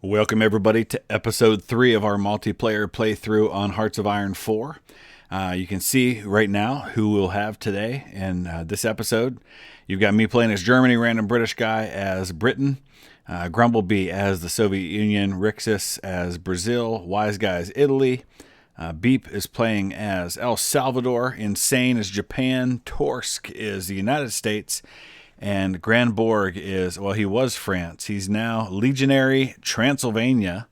Welcome everybody to episode 3 of our multiplayer playthrough on Hearts of Iron 4. You can see right now who we'll have today in this episode. You've got me playing as Germany, random British guy as Britain, Grumblebee as the Soviet Union, Rixus as Brazil, Wise Guy as Italy, Beep is playing as El Salvador, Insane is Japan, Torsk is the United States, and Grandborg is, well, he was France. He's now Legionary Transylvania.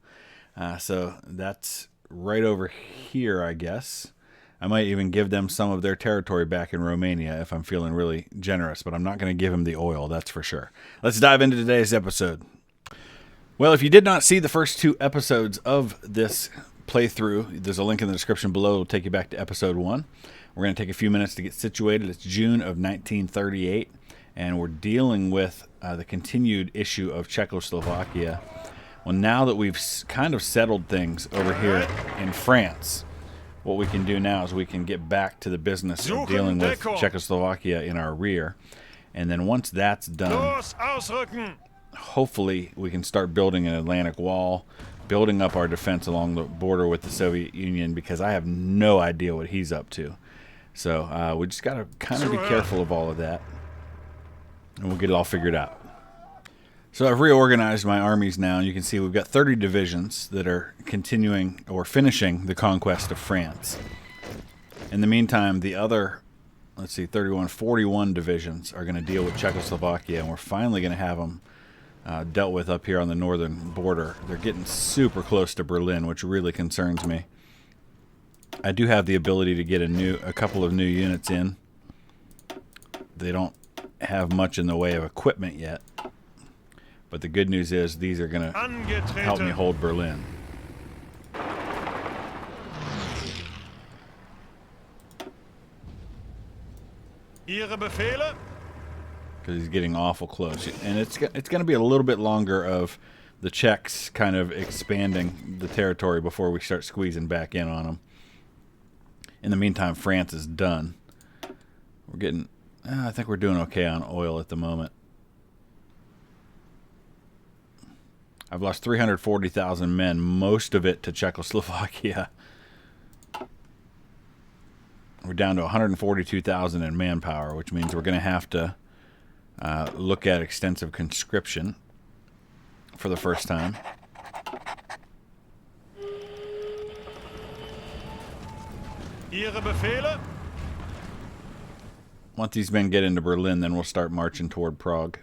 So that's right over here, I guess. I might even give them some of their territory back in Romania if I'm feeling really generous, but I'm not going to give him the oil, that's for sure. Let's dive into today's episode. Well, if you did not see the first 2 episodes of this playthrough, there's a link in the description below. It'll take you back to episode 1. We're going to take a few minutes to get situated. It's June of 1938. And we're dealing with the continued issue of Czechoslovakia. Well, now that we've kind of settled things over here in France, what we can do now is we can get back to the business of dealing with Czechoslovakia in our rear. And then once that's done, hopefully we can start building an Atlantic wall, building up our defense along the border with the Soviet Union, because I have no idea what he's up to. So we just got to kind of be careful of all of that. And we'll get it all figured out. So I've reorganized my armies now. You can see we've got 30 divisions that are continuing or finishing the conquest of France. In the meantime, the other, 41 divisions are going to deal with Czechoslovakia, and we're finally going to have them dealt with up here on the northern border. They're getting super close to Berlin, which really concerns me. I do have the ability to get a couple of new units in. They don't have much in the way of equipment yet, but the good news is these are going to help me hold Berlin. Ihre Befehle? Because he's getting awful close, and it's going to be a little bit longer of the Czechs kind of expanding the territory before we start squeezing back in on them. In the meantime, France is done. We're getting I think we're doing okay on oil at the moment. I've lost 340,000 men, most of it to Czechoslovakia. We're down to 142,000 in manpower, which means we're going to have to look at extensive conscription for the first time. Ihre Befehle? Once these men get into Berlin, then we'll start marching toward Prague.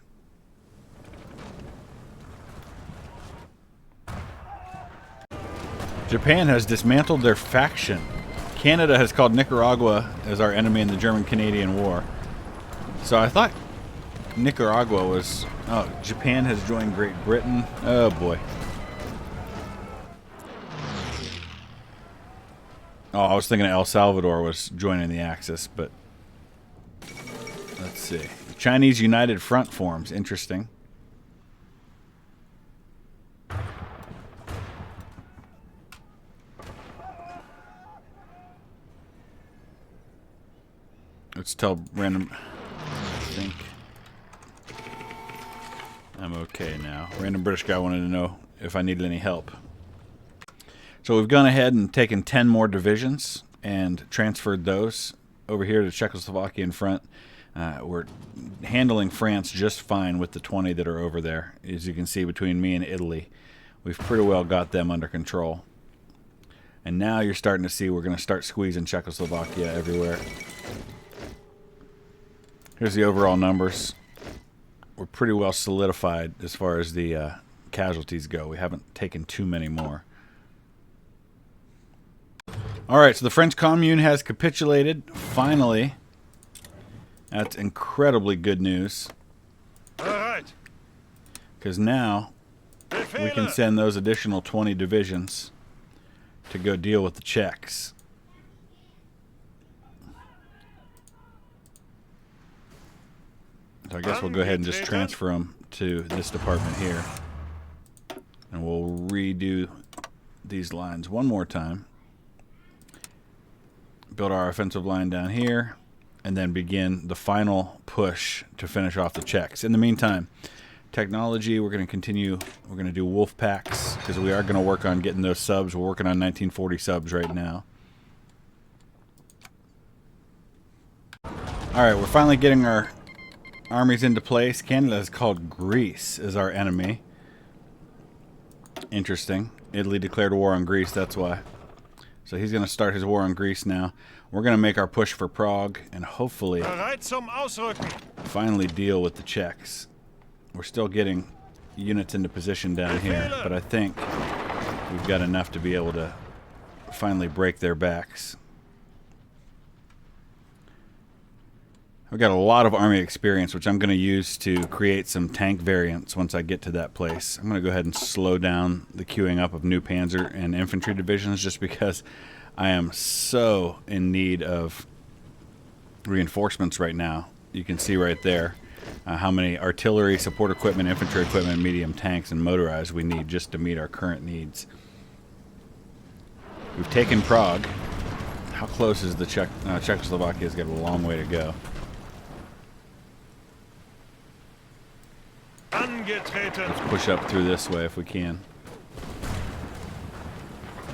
Japan has dismantled their faction. Canada has called Nicaragua as our enemy in the German-Canadian War. So I thought Nicaragua was... Oh, Japan has joined Great Britain. Oh, boy. Oh, I was thinking El Salvador was joining the Axis, but... Let's see. Chinese United Front forms. Interesting. Let's tell random... I think I'm okay now. Random British guy wanted to know if I needed any help. So we've gone ahead and taken 10 more divisions and transferred those over here to Czechoslovakia in front. We're handling France just fine with the 20 that are over there. As you can see, between me and Italy, we've pretty well got them under control. And now you're starting to see we're going to start squeezing Czechoslovakia everywhere. Here's the overall numbers. We're pretty well solidified as far as the casualties go. We haven't taken too many more. Alright, so the French Commune has capitulated, finally. That's incredibly good news. Because now we can send those additional 20 divisions to go deal with the Czechs. So I guess we'll go ahead and just transfer them to this department here. And we'll redo these lines one more time. Build our offensive line down here. And then begin the final push to finish off the Czechs. In the meantime, technology, we're going to continue. We're going to do wolf packs. because we are going to work on getting those subs. We're working on 1940 subs right now. Alright, we're finally getting our armies into place. Canada is called Greece as our enemy. Interesting. Italy declared war on Greece, that's why. So he's going to start his war on Greece now. We're going to make our push for Prague and hopefully finally deal with the Czechs. We're still getting units into position down here, but I think we've got enough to be able to finally break their backs. I've got a lot of army experience, which I'm going to use to create some tank variants once I get to that place. I'm going to go ahead and slow down the queuing up of new panzer and infantry divisions just because I am so in need of reinforcements right now. You can see right there how many artillery, support equipment, infantry equipment, medium tanks, and motorized we need just to meet our current needs. We've taken Prague. How close is the Czechoslovakia's got a long way to go. Let's push up through this way if we can.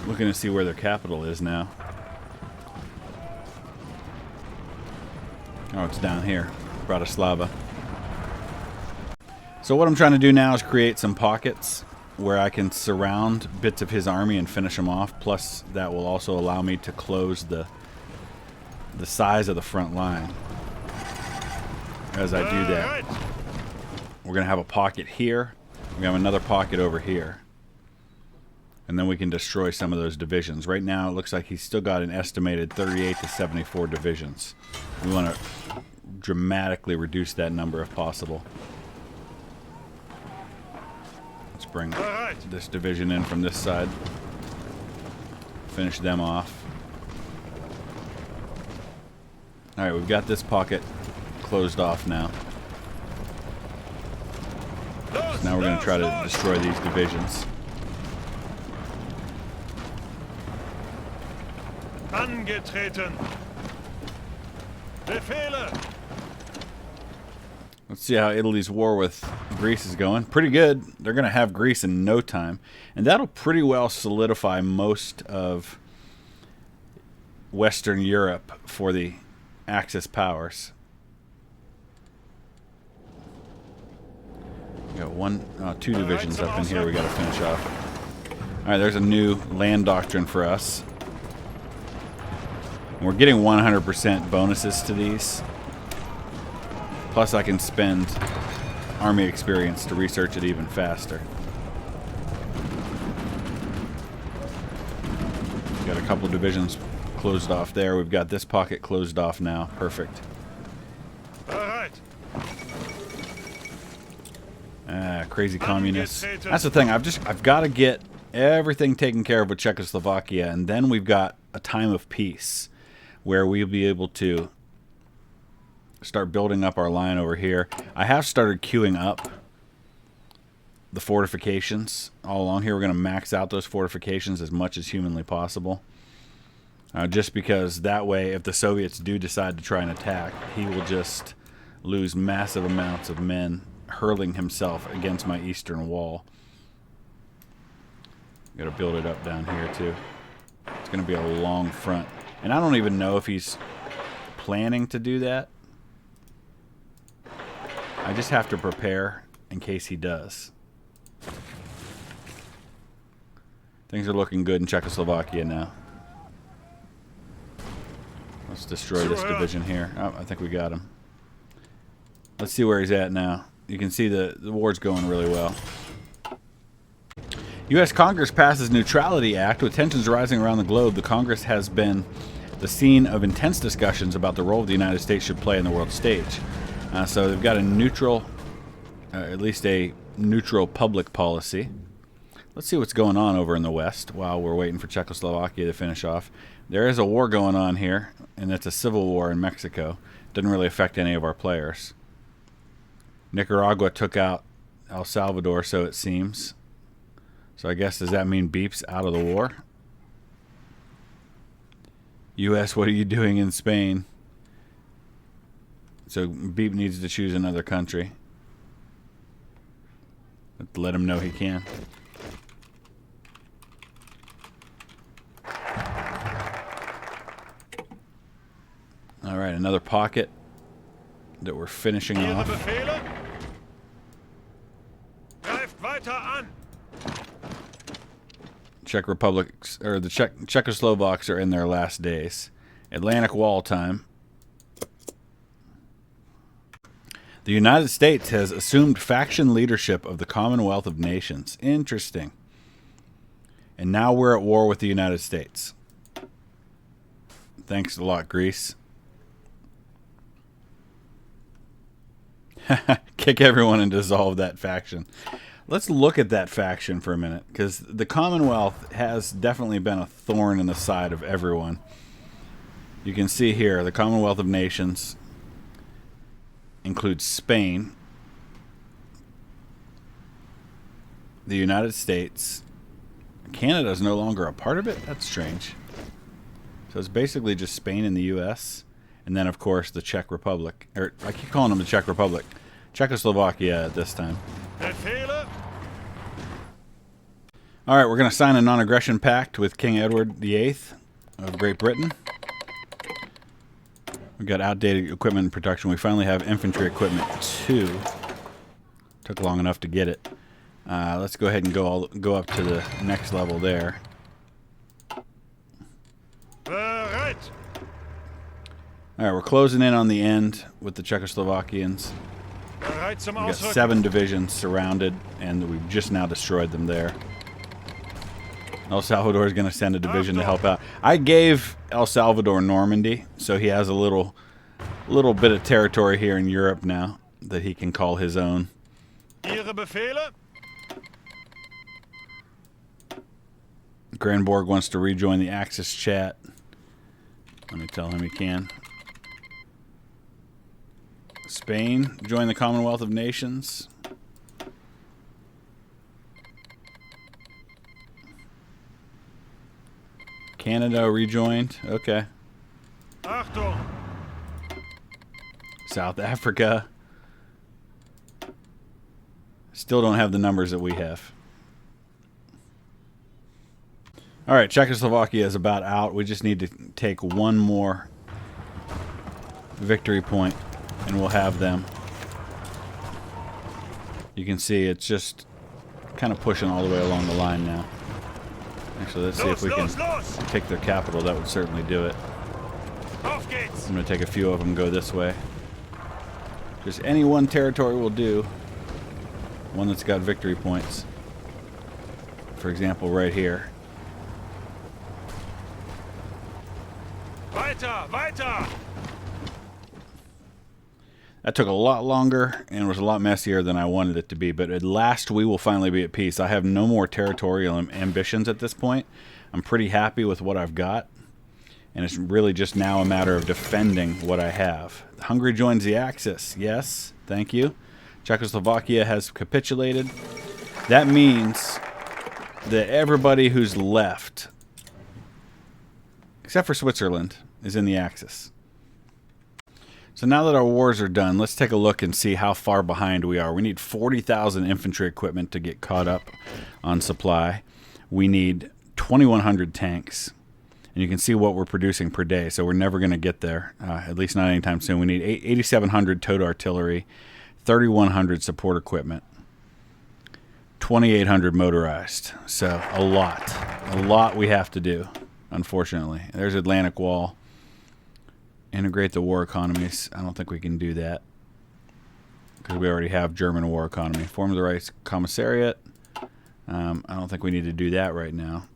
Looking to see where their capital is now. Oh, it's down here, Bratislava. So what I'm trying to do now is create some pockets where I can surround bits of his army and finish them off. Plus, that will also allow me to close the size of the front line. As I do that, we're going to have a pocket here. We're going to have another pocket over here. And then we can destroy some of those divisions. Right now, it looks like he's still got an estimated 38 to 74 divisions. We want to dramatically reduce that number if possible. Let's bring this division in from this side. Finish them off. Alright, we've got this pocket closed off now. So now we're going to try to destroy these divisions. Angetreten. Befehle. Let's see how Italy's war with Greece is going. Pretty good. They're going to have Greece in no time. And that'll pretty well solidify most of Western Europe for the Axis powers. We got two divisions up in here we got to finish off. Alright, there's a new land doctrine for us. We're getting 100% bonuses to these. Plus I can spend army experience to research it even faster. Got a couple divisions closed off there. We've got this pocket closed off now. Perfect. Crazy communists. That's the thing. I've got to get everything taken care of with Czechoslovakia, and then we've got a time of peace where we'll be able to start building up our line over here. I have started queuing up the fortifications all along here. We're going to max out those fortifications as much as humanly possible. Just because that way, if the Soviets do decide to try and attack, he will just lose massive amounts of men hurling himself against my eastern wall. Got to build it up down here too. It's going to be a long front. And I don't even know if he's planning to do that. I just have to prepare in case he does. Things are looking good in Czechoslovakia now. Let's destroy this division here. Oh, I think we got him. Let's see where he's at now. You can see the war's going really well. U.S. Congress passes Neutrality Act. With tensions rising around the globe, the Congress has been the scene of intense discussions about the role the United States should play in the world stage. So they've got a neutral, at least a neutral public policy. Let's see what's going on over in the West while we're waiting for Czechoslovakia to finish off. There is a war going on here, and it's a civil war in Mexico. Doesn't really affect any of our players. Nicaragua took out El Salvador, so it seems. So I guess, does that mean Beep's out of the war? U.S., what are you doing in Spain? So Beep needs to choose another country. Let him know he can. Alright, another pocket that we're finishing Ihre off. Befehle? Greift weiter an! Czech Republics, or the Czechoslovaks are in their last days. Atlantic Wall time. The United States has assumed faction leadership of the Commonwealth of Nations. Interesting. And now we're at war with the United States. Thanks a lot, Greece. Kick everyone and dissolve that faction. Let's look at that faction for a minute, because the Commonwealth has definitely been a thorn in the side of everyone. You can see here, the Commonwealth of Nations includes Spain, the United States. Canada is no longer a part of it? That's strange. So it's basically just Spain and the U.S., and then, of course, the Czech Republic. Or, I keep calling them the Czech Republic. Czechoslovakia at this time. Befehle? Alright, we're going to sign a non-aggression pact with King Edward VIII of Great Britain. We've got outdated equipment and production. We finally have infantry equipment 2. Took long enough to get it. Let's go ahead and go up to the next level there. Bereit! Alright, we're closing in on the end with the Czechoslovakians. Bereit zum We've got Ausrücken. 7 divisions surrounded, and we've just now destroyed them there. El Salvador is going to send a division to help out. I gave El Salvador Normandy, so he has a little bit of territory here in Europe now that he can call his own. Ihre Befehle? Granborg wants to rejoin the Axis chat. Let me tell him he can. Spain, join the Commonwealth of Nations. Canada rejoined. Okay. Achtung! South Africa. Still don't have the numbers that we have. Alright, Czechoslovakia is about out. We just need to take one more victory point and we'll have them. You can see it's just kind of pushing all the way along the line now. Actually, let's see if we can take their capital. That would certainly do it. Auf geht's! I'm going to take a few of them and go this way. Just any one territory will do. One that's got victory points. For example, right here. Weiter! Weiter! That took a lot longer and was a lot messier than I wanted it to be, but at last we will finally be at peace. I have no more territorial ambitions at this point. I'm pretty happy with what I've got, and it's really just now a matter of defending what I have. Hungary joins the Axis. Yes, thank you. Czechoslovakia has capitulated. That means that everybody who's left, except for Switzerland, is in the Axis. So now that our wars are done, let's take a look and see how far behind we are. We need 40,000 infantry equipment to get caught up on supply. We need 2,100 tanks. And you can see what we're producing per day, so we're never going to get there, at least not anytime soon. We need 8,700 towed artillery, 3,100 support equipment, 2,800 motorized. So a lot we have to do, unfortunately. There's Atlantic Wall. Integrate the war economies. I don't think we can do that because we already have German war economy. Form the Rights Commissariat. I don't think we need to do that right now.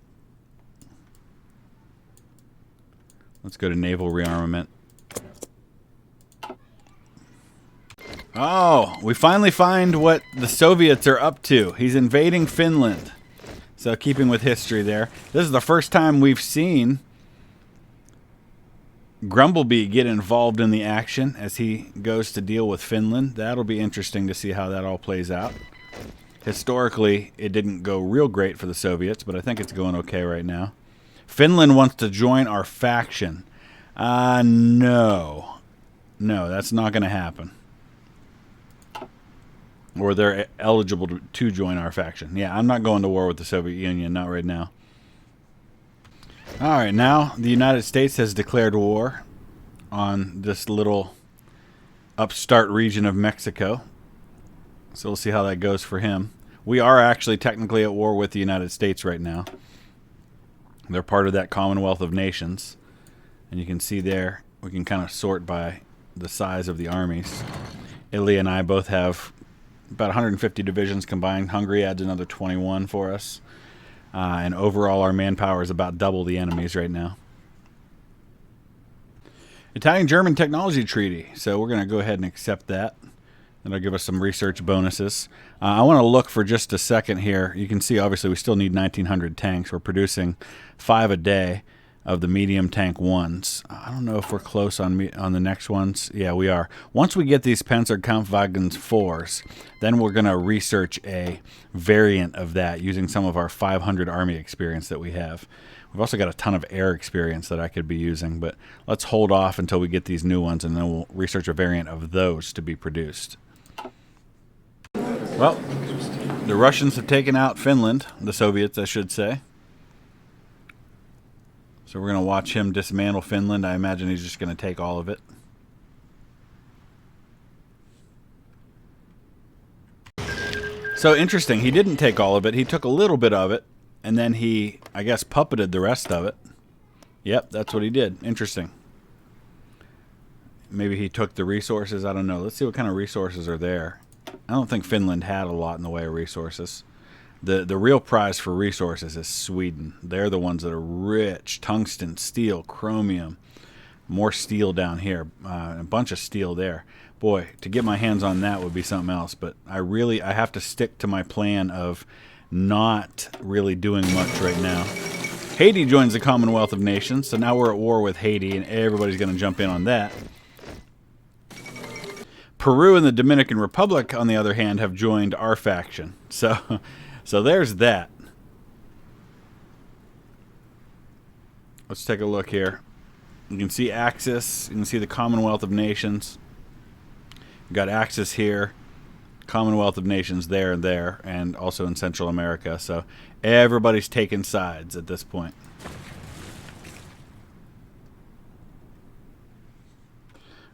Let's go to naval rearmament. Oh, we finally find what the Soviets are up to. He's invading Finland. So keeping with history there. This is the first time we've seen Grumblebee get involved in the action as he goes to deal with Finland. That'll be interesting to see how that all plays out. Historically, it didn't go real great for the Soviets, but I think it's going okay right now. Finland wants to join our faction. No. No, that's not going to happen. Or they're eligible to join our faction. Yeah, I'm not going to war with the Soviet Union, not right now. Alright, now the United States has declared war on this little upstart region of Mexico. So we'll see how that goes for him. We are actually technically at war with the United States right now. They're part of that Commonwealth of Nations. And you can see there, we can kind of sort by the size of the armies. Italy and I both have about 150 divisions combined. Hungary adds another 21 for us. And overall, our manpower is about double the enemy's right now. Italian-German Technology Treaty. So we're going to go ahead and accept that. That'll give us some research bonuses. I want to look for just a second here. You can see, obviously, we still need 1,900 tanks. We're producing 5 a day of the medium tank ones. I don't know if we're close on the next ones. Yeah, we are. Once we get these Panzerkampfwagens 4s, then we're going to research a variant of that using some of our 500 army experience that we have. We've also got a ton of air experience that I could be using, but let's hold off until we get these new ones, and then we'll research a variant of those to be produced. Well, the Russians have taken out Finland, the Soviets, I should say. So we're going to watch him dismantle Finland. I imagine he's just going to take all of it. So interesting, he didn't take all of it. He took a little bit of it, and then he, I guess, puppeted the rest of it. Yep, that's what he did. Interesting. Maybe he took the resources. I don't know. Let's see what kind of resources are there. I don't think Finland had a lot in the way of resources. The real prize for resources is Sweden. They're the ones that are rich. Tungsten, steel, chromium. More steel down here. A bunch of steel there. Boy, to get my hands on that would be something else. But I have to stick to my plan of not really doing much right now. Haiti joins the Commonwealth of Nations. So now we're at war with Haiti, and everybody's going to jump in on that. Peru and the Dominican Republic, on the other hand, have joined our faction. So there's that. Let's take a look here. You can see Axis. You can see the Commonwealth of Nations. We've got Axis here. Commonwealth of Nations there and there. And also in Central America. So everybody's taking sides at this point.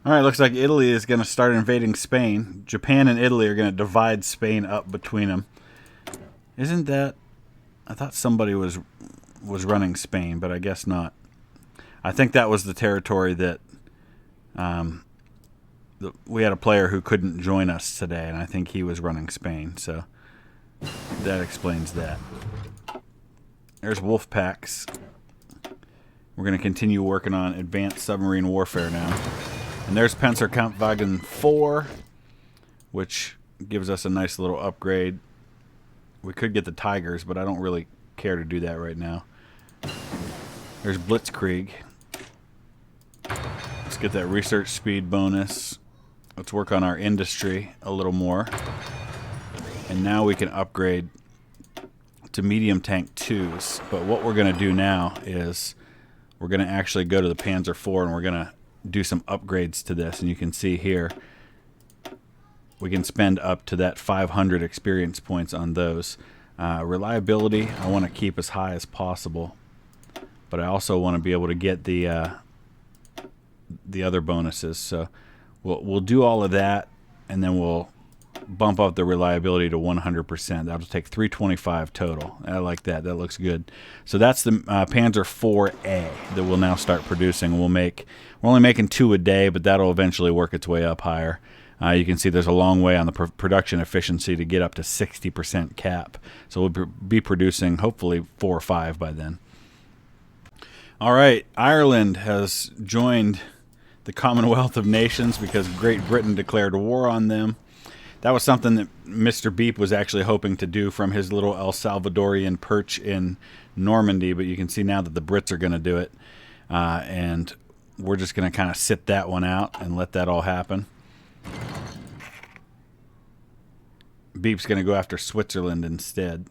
All right, looks like Italy is going to start invading Spain. Japan and Italy are going to divide Spain up between them. Isn't that... I thought somebody was running Spain, but I guess not. I think that was the territory that... we had a player who couldn't join us today, and I think he was running Spain, so that explains that. There's wolf packs. We're going to continue working on advanced submarine warfare now. And there's Panzerkampfwagen 4, which gives us a nice little upgrade. We could get the Tigers, but I don't really care to do that right now. There's Blitzkrieg. Let's get that research speed bonus. Let's work on our industry a little more. And now we can upgrade to medium tank 2s. But what we're going to do now is we're going to actually go to the Panzer 4 and we're going to do some upgrades to this. And you can see here we can spend up to that 500 experience points on those. Reliability I want to keep as high as possible, but I also want to be able to get the other bonuses. So we'll do all of that, and then we'll bump up the reliability to 100%. That'll take 325 total. I like that. That looks good. So that's the Panzer 4A that we'll now start producing. We're only making 2 a day, but that'll eventually work its way up higher. You can see there's a long way on the production efficiency to get up to 60% cap. So we'll be producing hopefully 4 or 5 by then. All right, Ireland has joined the Commonwealth of Nations because Great Britain declared war on them. That was something that Mr. Beep was actually hoping to do from his little El Salvadorian perch in Normandy, but you can see now that the Brits are going to do it. And we're just going to kind of sit that one out and let that all happen. Beep's going to go after Switzerland instead.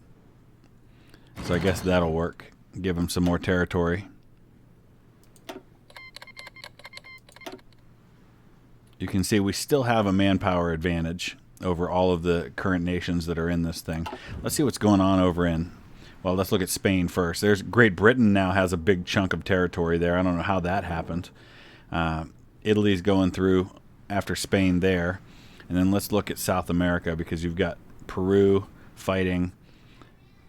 So I guess that'll work. Give him some more territory. You can see we still have a manpower advantage over all of the current nations that are in this thing. Let's see what's going on over in... Well, let's look at Spain first. There's Great Britain now has a big chunk of territory there. I don't know how that happened. Italy's going through after Spain there. And then let's look at South America, because you've got Peru fighting.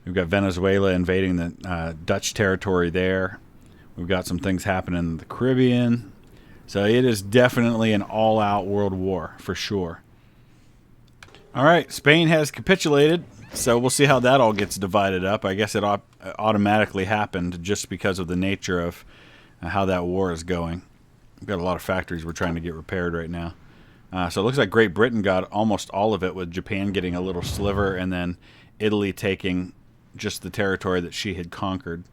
We've got Venezuela invading the Dutch territory there. We've got some things happening in the Caribbean. So it is definitely an all-out world war, for sure. All right, Spain has capitulated, so we'll see how that all gets divided up. I guess it automatically happened just because of the nature of how that war is going. We've got a lot of factories we're trying to get repaired right now. So it looks like Great Britain got almost all of it, with Japan getting a little sliver, and then Italy taking just the territory that she had conquered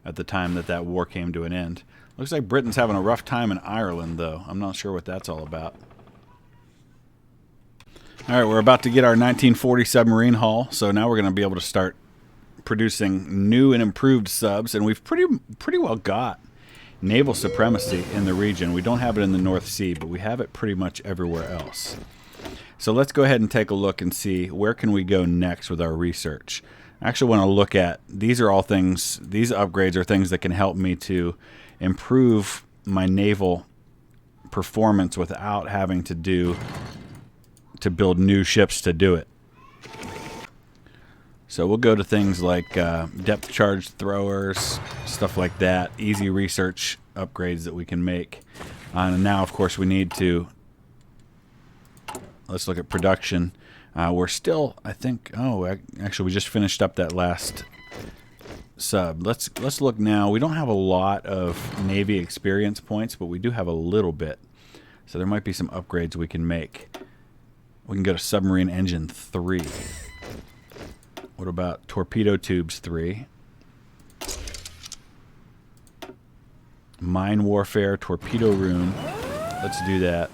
at the time that war came to an end. Looks like Britain's having a rough time in Ireland, though. I'm not sure what that's all about. All right, we're about to get our 1940 submarine hull, so now we're going to be able to start producing new and improved subs, and we've pretty well got naval supremacy in the region. We don't have it in the North Sea, but we have it pretty much everywhere else. So let's go ahead and take a look and see where can we go next with our research. I actually want to look at, these are all things, these upgrades are things that can help me to improve my naval performance without having to build new ships to do it. So we'll go to things like depth charge throwers, stuff like that, easy research upgrades that we can make. And now, of course, we need to, let's look at production. We're still, I think, actually we just finished up that last sub. Let's look now. We don't have a lot of Navy experience points, but we do have a little bit. So there might be some upgrades we can make. We can go to submarine engine 3. What about torpedo tubes 3? Mine warfare, torpedo room. Let's do that.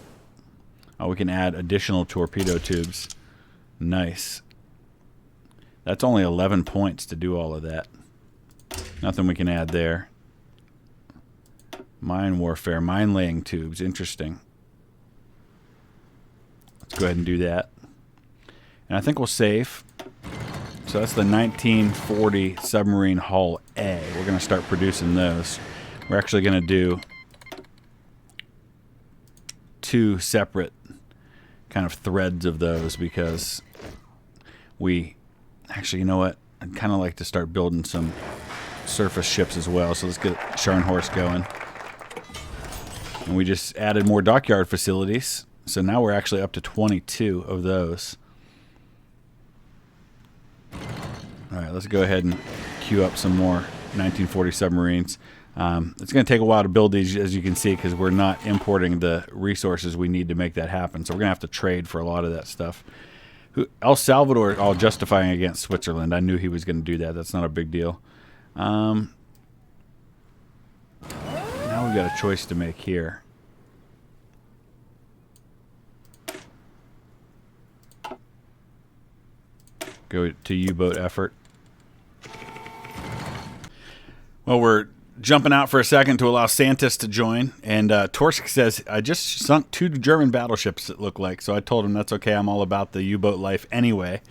Oh, we can add additional torpedo tubes. Nice. That's only 11 points to do all of that. Nothing we can add there. Mine warfare, mine laying tubes. Interesting. Let's go ahead and do that. And I think we'll save. So that's the 1940 submarine hull A. We're going to start producing those. We're actually going to do 2 separate kind of threads of those, because we actually, you know what? I'd kind of like to start building some surface ships as well. So let's get Scharnhorst going. And we just added more dockyard facilities. So now we're actually up to 22 of those. All right, let's go ahead and queue up some more 1940 submarines. It's going to take a while to build these, as you can see, because we're not importing the resources we need to make that happen. So we're going to have to trade for a lot of that stuff. El Salvador, all justifying against Switzerland. I knew he was going to do that. That's not a big deal. Now we've got a choice to make here. Go to U-boat effort. Well, we're jumping out for a second to allow Santis to join, and Torsk says, I just sunk 2 German battleships, it looked like. So I told him that's okay, I'm all about the U-boat life anyway.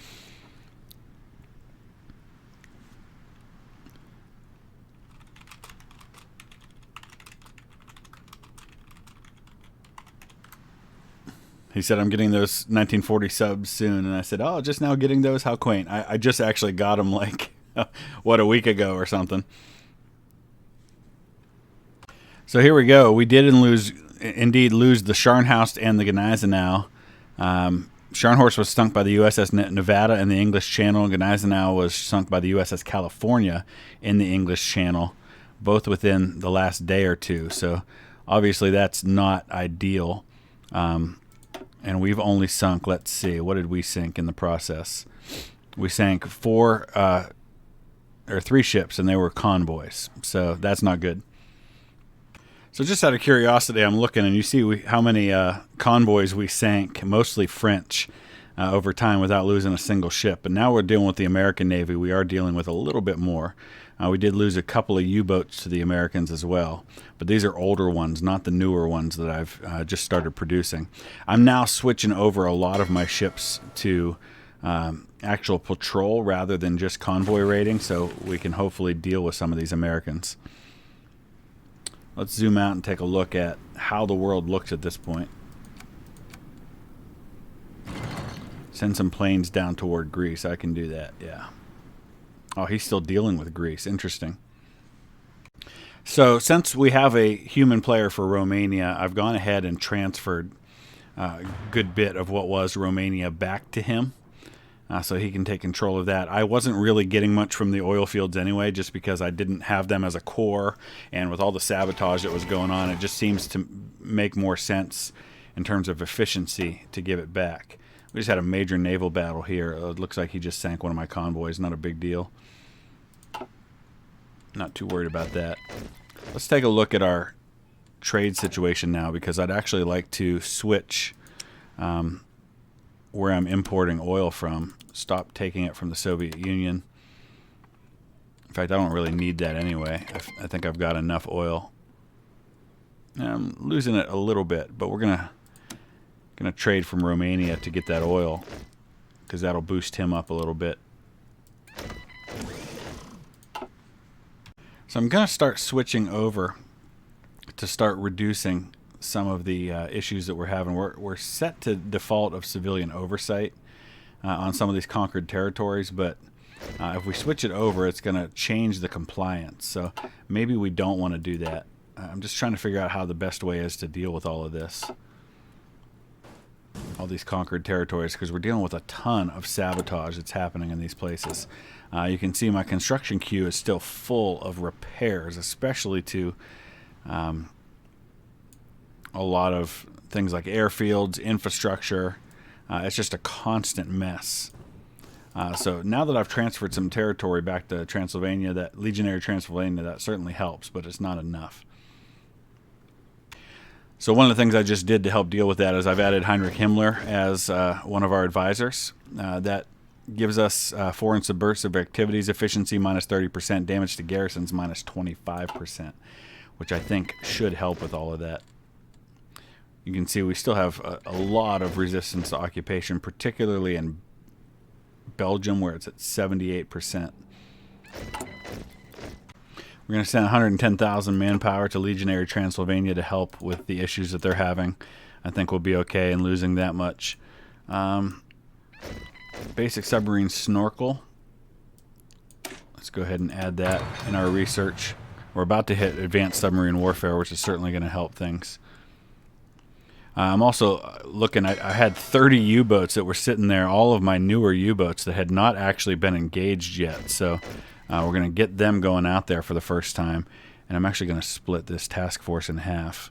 He said, I'm getting those 1940 subs soon. And I said, oh, just now getting those? How quaint. I just actually got them like, what, a week ago or something. So here we go. We did indeed lose the Scharnhorst and the Gneisenau. Scharnhorst was sunk by the USS Nevada in the English Channel. Gneisenau was sunk by the USS California in the English Channel, both within the last day or two. So obviously that's not ideal. And we've only sunk, let's see, what did we sink in the process? We sank 3 ships, and they were convoys. So that's not good. So just out of curiosity, I'm looking, and you see how many convoys we sank, mostly French, over time without losing a single ship. But now we're dealing with the American Navy. We are dealing with a little bit more. We did lose a couple of U-boats to the Americans as well. But these are older ones, not the newer ones that I've just started producing. I'm now switching over a lot of my ships to actual patrol rather than just convoy raiding, so we can hopefully deal with some of these Americans. Let's zoom out and take a look at how the world looks at this point. Send some planes down toward Greece. I can do that, yeah. Oh, he's still dealing with Greece. Interesting. So since we have a human player for Romania, I've gone ahead and transferred a good bit of what was Romania back to him, so he can take control of that. I wasn't really getting much from the oil fields anyway, just because I didn't have them as a core, and with all the sabotage that was going on, it just seems to make more sense in terms of efficiency to give it back. We just had a major naval battle here. It looks like he just sank one of my convoys. Not a big deal. Not too worried about that. Let's take a look at our trade situation now, because I'd actually like to switch where I'm importing oil from. Stop taking it from the Soviet Union. In fact, I don't really need that anyway. I think I've got enough oil. I'm losing it a little bit, but we're gonna trade from Romania to get that oil, because that'll boost him up a little bit. So I'm going to start switching over to start reducing some of the issues that we're having. We're set to default of civilian oversight on some of these conquered territories, but if we switch it over, it's going to change the compliance. So maybe we don't want to do that. I'm just trying to figure out how the best way is to deal with all of this. All these conquered territories, because we're dealing with a ton of sabotage that's happening in these places. You can see my construction queue is still full of repairs, especially to a lot of things like airfields, infrastructure. It's just a constant mess. So now that I've transferred some territory back to Transylvania, that Legionary Transylvania, that certainly helps, but it's not enough. So one of the things I just did to help deal with that is I've added Heinrich Himmler as one of our advisors. That gives us foreign subversive activities efficiency minus 30%, damage to garrisons minus 25%, which I think should help with all of that. You can see we still have a lot of resistance to occupation, particularly in Belgium, where it's at 78%. We're going to send 110,000 manpower to Legionary Transylvania to help with the issues that they're having. I think we'll be okay in losing that much. Basic submarine snorkel. Let's go ahead and add that in our research. We're about to hit advanced submarine warfare, which is certainly going to help things. I'm also looking, I had 30 U-boats that were sitting there, all of my newer U-boats that had not actually been engaged yet. So we're going to get them going out there for the first time. And I'm actually going to split this task force in half.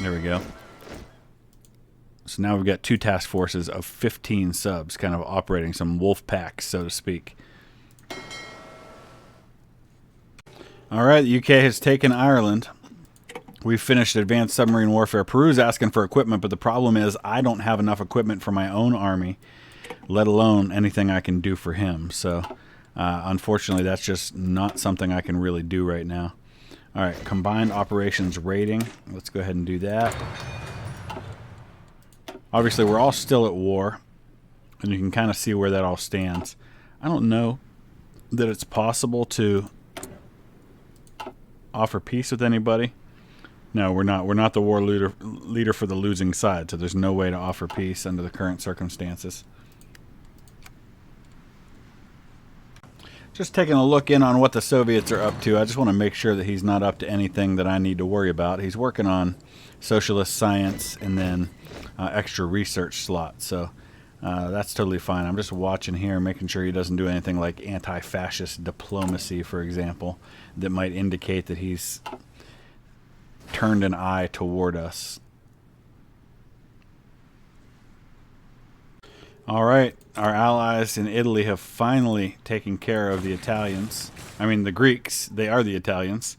There we go. So now we've got two task forces of 15 subs kind of operating, some wolf packs, so to speak. All right, the UK has taken Ireland. We've finished advanced submarine warfare. Peru's asking for equipment, but the problem is I don't have enough equipment for my own army, let alone anything I can do for him. So unfortunately, that's just not something I can really do right now. All right, combined operations rating. Let's go ahead and do that. Obviously, we're all still at war, and you can kind of see where that all stands. I don't know that it's possible to offer peace with anybody. No, we're not. We're not the war leader for the losing side, so there's no way to offer peace under the current circumstances. Just taking a look in on what the Soviets are up to. I just want to make sure that he's not up to anything that I need to worry about. He's working on socialist science and then extra research slots, so that's totally fine. I'm just watching here, making sure he doesn't do anything like anti-fascist diplomacy, for example, that might indicate that he's turned an eye toward us. All right, our allies in Italy have finally taken care of the Italians. I mean, the Greeks. They are the Italians.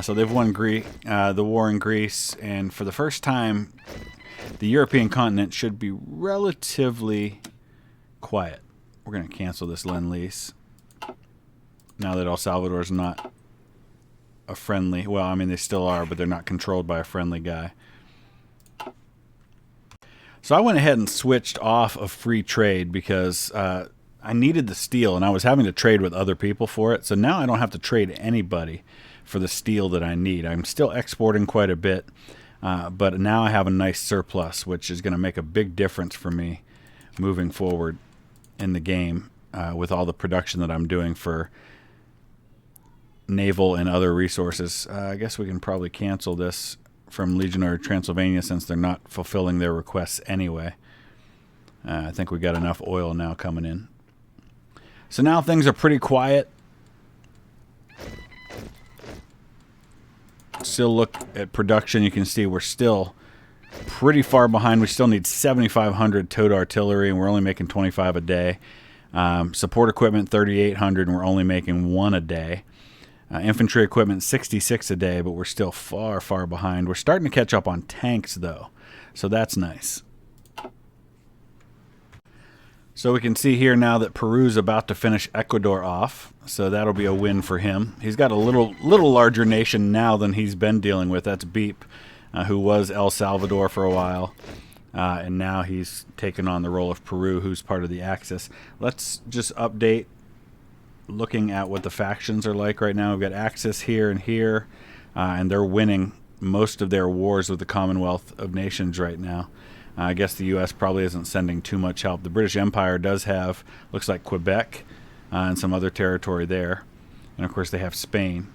So they've won the war in Greece, and for the first time, the European continent should be relatively quiet. We're going to cancel this Lend-Lease now that El Salvador is not a friendly. Well, I mean, they still are, but they're not controlled by a friendly guy. So I went ahead and switched off of free trade because I I needed the steel, and I was having to trade with other people for it. So now I don't have to trade anybody for the steel that I need. I'm still exporting quite a bit, but now I have a nice surplus, which is going to make a big difference for me moving forward in the game with all the production that I'm doing for naval and other resources. I guess we can probably cancel this from Legionary Transylvania since they're not fulfilling their requests anyway. I think we got enough oil now coming in. So now things are pretty quiet. Still look at production. You can see we're still pretty far behind. We still need 7,500 towed artillery, and we're only making 25 a day. Support equipment 3,800, and we're only making 1 a day. Infantry equipment 66 a day, but we're still far, far behind. We're starting to catch up on tanks, though, so that's nice. So we can see here now that Peru's about to finish Ecuador off, so that'll be a win for him. He's got a little larger nation now than he's been dealing with. That's Beep, who was El Salvador for a while, and now he's taken on the role of Peru, who's part of the Axis. Let's just update, looking at what the factions are like right now. We've got Axis here and here, and they're winning most of their wars with the Commonwealth of Nations right now. I guess the U.S. probably isn't sending too much help. The British Empire does have, looks like Quebec and some other territory there. And, of course, they have Spain.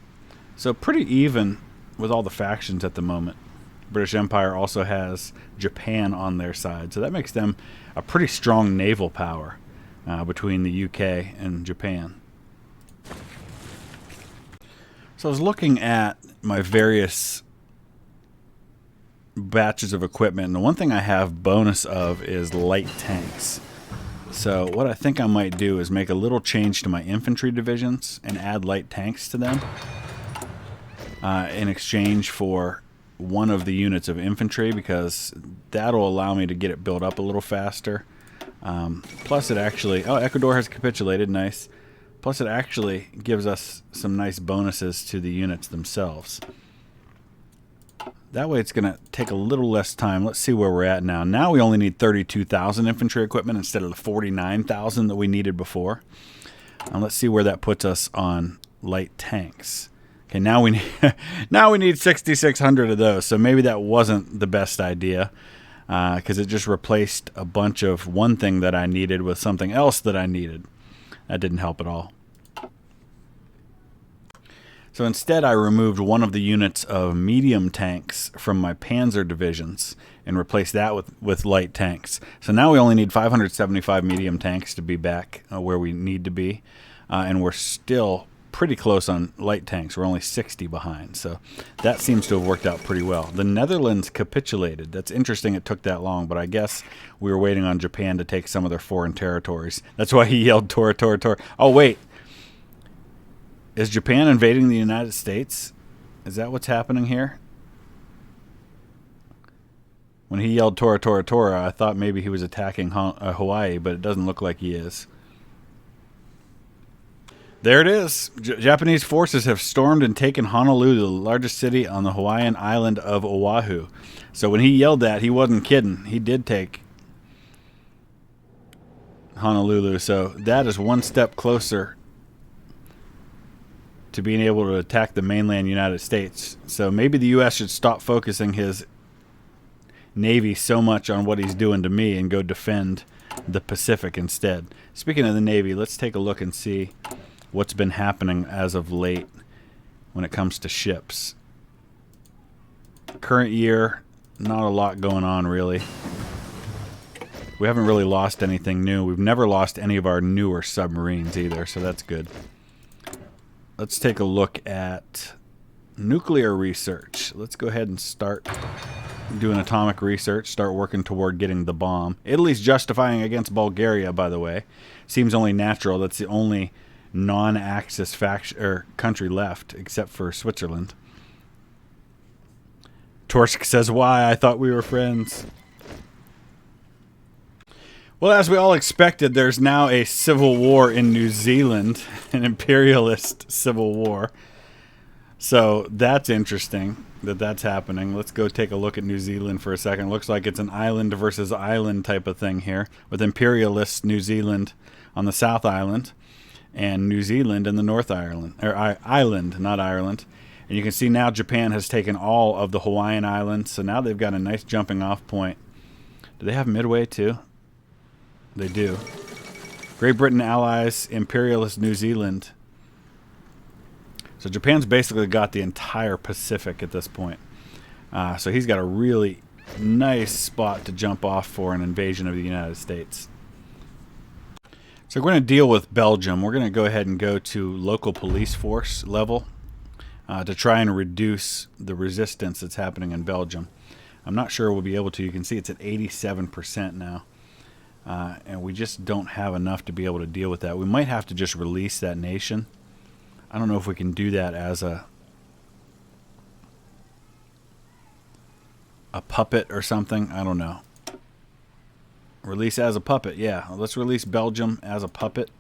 So pretty even with all the factions at the moment. British Empire also has Japan on their side. So that makes them a pretty strong naval power between the UK and Japan. So I was looking at my various batches of equipment, and the one thing I have bonus of is light tanks. So what I think I might do is make a little change to my infantry divisions and add light tanks to them in exchange for one of the units of infantry, because that'll allow me to get it built up a little faster. Plus it actually, Ecuador has capitulated, nice. Plus it actually gives us some nice bonuses to the units themselves. That way it's going to take a little less time. Let's see where we're at now. Now we only need 32,000 infantry equipment instead of the 49,000 that we needed before. And let's see where that puts us on light tanks. Okay, now we need 6,600 of those. So maybe that wasn't the best idea, because it just replaced a bunch of one thing that I needed with something else that I needed. That didn't help at all. So instead I removed one of the units of medium tanks from my panzer divisions and replaced that with light tanks. So now we only need 575 medium tanks to be back where we need to be. And we're still pretty close on light tanks. We're only 60 behind. So that seems to have worked out pretty well. The Netherlands capitulated. That's interesting it took that long, but I guess we were waiting on Japan to take some of their foreign territories. That's why he yelled Tora, Tora, Tora. Oh, wait. Is Japan invading the United States? Is that what's happening here? When he yelled Tora, Tora, Tora, I thought maybe he was attacking Hawaii, but it doesn't look like he is. There it is. Japanese forces have stormed and taken Honolulu, the largest city on the Hawaiian island of Oahu. So when he yelled that, he wasn't kidding. He did take Honolulu. So that is one step closer to being able to attack the mainland United States. So maybe the U.S. should stop focusing his Navy so much on what he's doing to me and go defend the Pacific instead. Speaking of the Navy, let's take a look and see what's been happening as of late when it comes to ships. Current year, not a lot going on really. We haven't really lost anything new. We've never lost any of our newer submarines either, so that's good. Let's take a look at nuclear research. Let's go ahead and start doing atomic research, start working toward getting the bomb. Italy's justifying against Bulgaria, by the way. Seems only natural. That's the only non-Axis country left, except for Switzerland. Torsk says, why? I thought we were friends. Well, as we all expected, there's now a civil war in New Zealand, an imperialist civil war. So that's interesting that that's happening. Let's go take a look at New Zealand for a second. Looks like it's an island versus island type of thing here, with imperialist New Zealand on the South Island, and New Zealand in the North Island, or island, not Ireland. And you can see now Japan has taken all of the Hawaiian Islands, so now they've got a nice jumping off point. Do they have Midway too? They do. Great Britain allies imperialist New Zealand. So Japan's basically got the entire Pacific at this point. So he's got a really nice spot to jump off for an invasion of the United States. So we're going to deal with Belgium. We're going to go ahead and go to local police force level to try and reduce the resistance that's happening in Belgium. I'm not sure we'll be able to. You can see it's at 87% now. And we just don't have enough to be able to deal with that. We might have to just release that nation. I don't know if we can do that as a puppet or something. I don't know. Release as a puppet. Yeah, let's release Belgium as a puppet.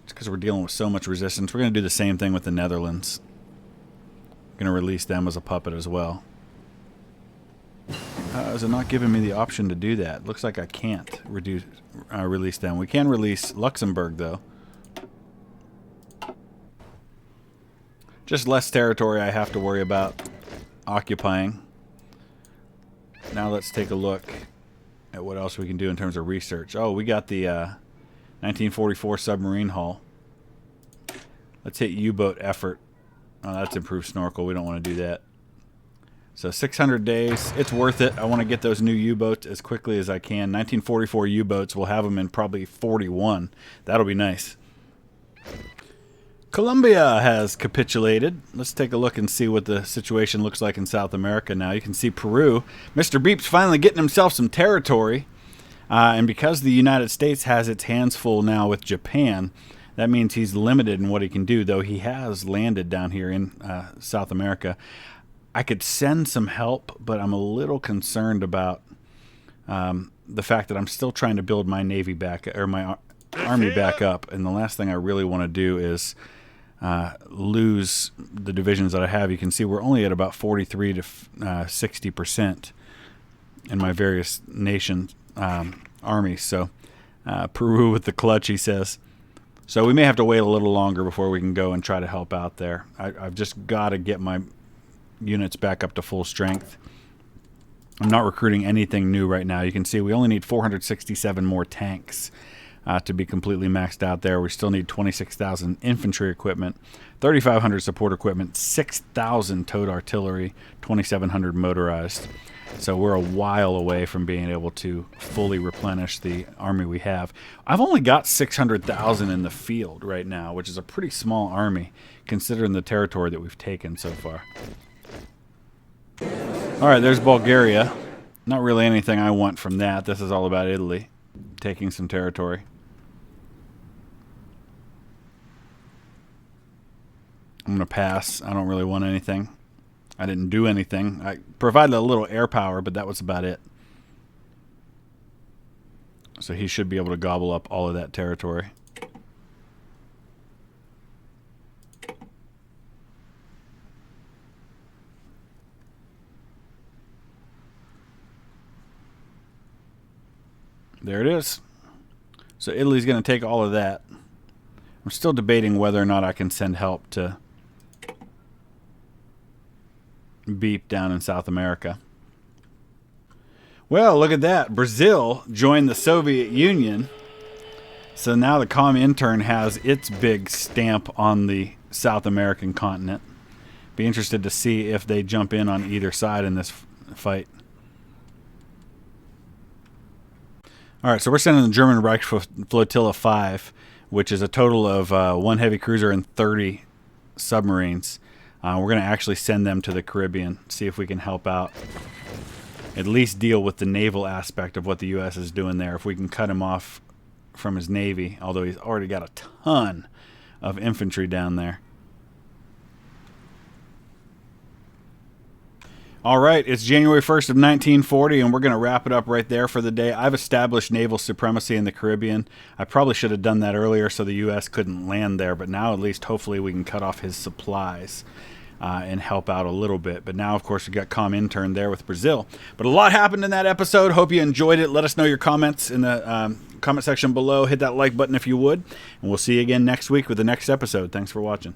It's because we're dealing with so much resistance. We're going to do the same thing with the Netherlands. We're going to release them as a puppet as well. Is it not giving me the option to do that? Looks like I can't release them. We can release Luxembourg, though. Just less territory I have to worry about occupying. Now let's take a look at what else we can do in terms of research. Oh, we got the 1944 submarine hull. Let's hit U-boat effort. Oh, that's improved snorkel. We don't want to do that. So 600 days. It's worth it. I want to get those new U-boats as quickly as I can. 1944 U-boats. We'll have them in probably 41. That'll be nice. Colombia has capitulated. Let's take a look and see what the situation looks like in South America now. You can see Peru. Mr. Beep's finally getting himself some territory. And because the United States has its hands full now with Japan, that means he's limited in what he can do, though he has landed down here in South America. I could send some help, but I'm a little concerned about the fact that I'm still trying to build my navy back, or my army back up. And the last thing I really want to do is lose the divisions that I have. You can see we're only at about 43 to 60% in my various nations armies. So Peru with the clutch, he says. So we may have to wait a little longer before we can go and try to help out there. I've just got to get my units back up to full strength. I'm not recruiting anything new right now. You can see we only need 467 more tanks to be completely maxed out there. We still need 26,000 infantry equipment, 3,500 support equipment, 6,000 towed artillery, 2,700 motorized. So we're a while away from being able to fully replenish the army we have. I've only got 600,000 in the field right now, which is a pretty small army considering the territory that we've taken so far. All right, there's Bulgaria. Not really anything I want from that. This is all about Italy taking some territory. I'm going to pass. I don't really want anything. I didn't do anything. I provided a little air power, but that was about it. So he should be able to gobble up all of that territory. There it is. So Italy's going to take all of that. I'm still debating whether or not I can send help to Beep down in South America. Well, look at that. Brazil joined the Soviet Union. So now the Comintern has its big stamp on the South American continent. Be interested to see if they jump in on either side in this fight. All right, so we're sending the German Reich Flotilla 5, which is a total of 1 heavy cruiser and 30 submarines. We're going to actually send them to the Caribbean, see if we can help out, at least deal with the naval aspect of what the U.S. is doing there. If we can cut him off from his navy, although he's already got a ton of infantry down there. All right, it's January 1st of 1940, and we're going to wrap it up right there for the day. I've established naval supremacy in the Caribbean. I probably should have done that earlier so the U.S. couldn't land there, but now at least hopefully we can cut off his supplies. and help out a little bit. But now, of course, we got comm intern there with Brazil. But a lot happened in that episode. Hope you enjoyed it. Let us know your comments in the comment section below. Hit that like button if you would. And we'll see you again next week with the next episode. Thanks for watching.